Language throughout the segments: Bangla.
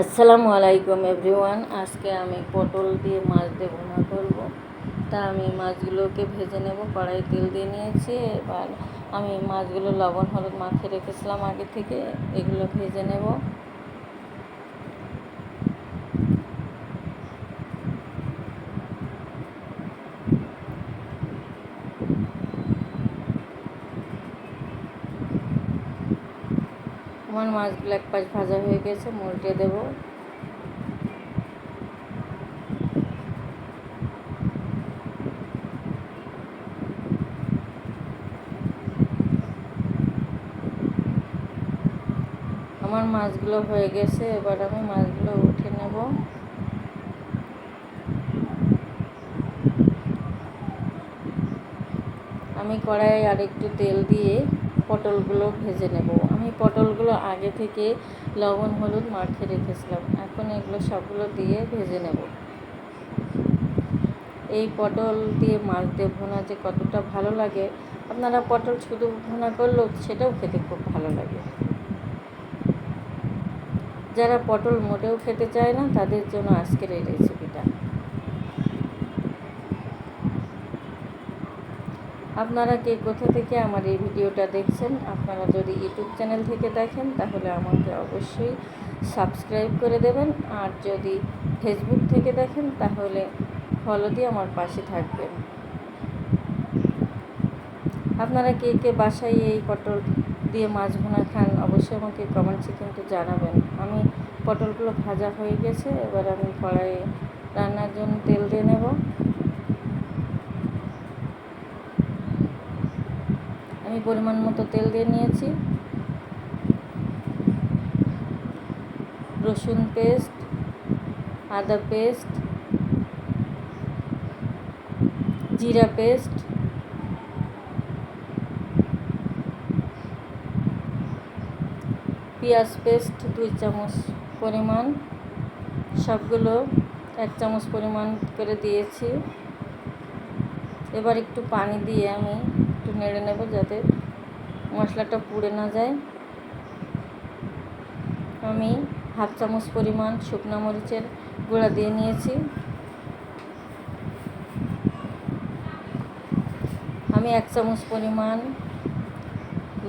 আসসালামু আলাইকুম এভরিওয়ান। আজকে আমি পটল দিয়ে মাছ দিয়ে ভুনা করব। তা আমি মাছগুলোকে ভেজে নেব। কড়াই তেল দিয়ে নিয়েছি। এবার আমি মাছগুলো লবণ হলুদ মাখিয়ে রেখেছিলাম আগে থেকে, এগুলো ভেজে নেব। আমার মাছগুলো এক পাশ ভাজা হয়ে গেছে, উল্টে দেব। আমার মাছগুলো হয়ে গেছে, এবার আমি মাছগুলো উঠে নেব। আমি কড়াইয়ে আরেকটু তেল দিয়ে পটলগুলো ভেজে নেব। আমি পটলগুলো আগে থেকে লবণ হলুদ মাখিয়ে রেখেছিলাম, এখন এগুলো সবগুলো দিয়ে ভেজে নেব। এই পটল দিয়ে মাছ দিয়ে ভুনা যে কতটা ভালো লাগে, আপনারা পটল শুধু ভুনা করলেও সেটাও খেতে খুব ভালো লাগে। যারা পটল মোটেও খেতে চায় না, তাদের জন্য আজকের এই রেসিপিটা। আপনারা কে কোথা থেকে আমার এই ভিডিওটা দেখছেন? আপনারা যদি ইউটিউব চ্যানেল থেকে দেখেন তাহলে আমাকে অবশ্যই সাবস্ক্রাইব করে দেবেন, আর যদি ফেসবুক থেকে দেখেন তাহলে ফলো দিয়ে আমার পাশে থাকবেন। আপনারা কে কে বাসায় এই পটল দিয়ে মাছ ভুনা খান অবশ্যই আমাকে কমেন্টসে কিন্তু জানাবেন। আমি পটলগুলো ভাজা হয়ে গেছে, এবার আমি কড়াইয়ে রান্নার জন্য তেল দিয়ে নেব। আমি পরিমাণ মতো তেল দিয়ে নিয়েছি। রসুন পেস্ট, আদা পেস্ট, জিরা পেস্ট, পেঁয়াজ পেস্ট 2 চামচ পরিমাণ, সবগুলো 1 চামচ পরিমাণ করে দিয়েছি। এবার একটু পানি দিয়ে আমি একটু নেড়ে নেব যাতে মশলাটা পুড়ে না যায়। আমি 1/2 চামচ পরিমাণ শুকনো মরিচের গুঁড়া দিয়ে নিয়েছি। আমি 1 চামচ পরিমাণ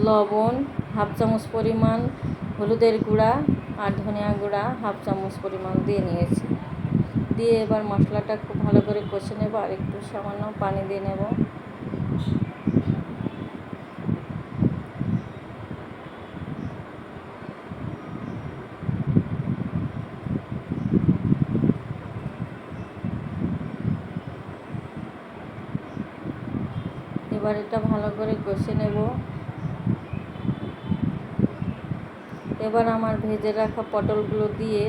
লবণ, 1/2 চামচ পরিমাণ হলুদের গুঁড়া আর ধনিয়া গুঁড়া 1/2 চামচ পরিমাণ দিয়ে নিয়েছি। দিয়ে এবার মশলাটা খুব ভালো করে কষে নেব, আর একটু সামান্য পানি দিয়ে নেব। এবার এটা ভালো করে কষে নেব। এবার আমার ভেজে রাখা পটলগুলো দিয়ে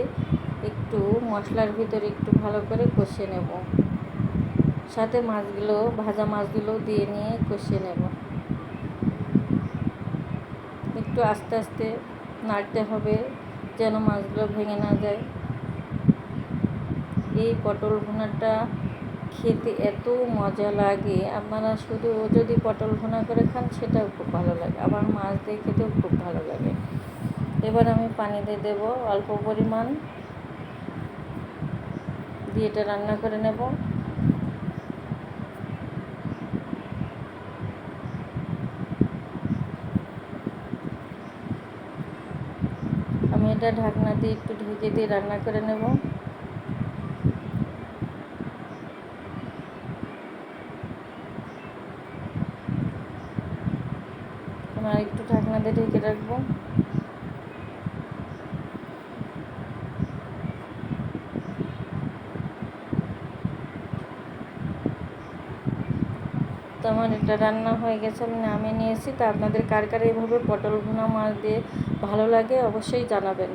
একটু মশলার ভিতরে একটু ভালো করে কষে নেব, সাথে মাছগুলো ভাজা মাছগুলো দিয়ে নিয়ে কষে নেব। একটু আস্তে আস্তে নাড়তে হবে যেন মাছগুলো ভেঙে না যায়। এই পটল ভুনাটা খেতে এত মজা লাগে, আপনারা শুধু যদি পটল ভুনা করে খান সেটাও খুব ভালো লাগে, আবার মাছ দিয়ে খেতেও খুব ভালো লাগে। এবার আমি পানি দিয়ে দেবো অল্প পরিমাণ, দিয়ে এটা রান্না করে নেব। আমি এটা ঢাকনা দিয়ে একটু ঢেকে দিয়ে রান্না করে নেব। আমি আর একটু ঢাকনা দিয়ে ঢেকে রাখবো। তো আমার এটা রান্না হয়ে গেছে, আমি নামিয়ে নিয়েছি। তা আপনাদের কার কার এইভাবে পটল ভুনা মাছ দিয়ে ভালো লাগে অবশ্যই জানাবেন।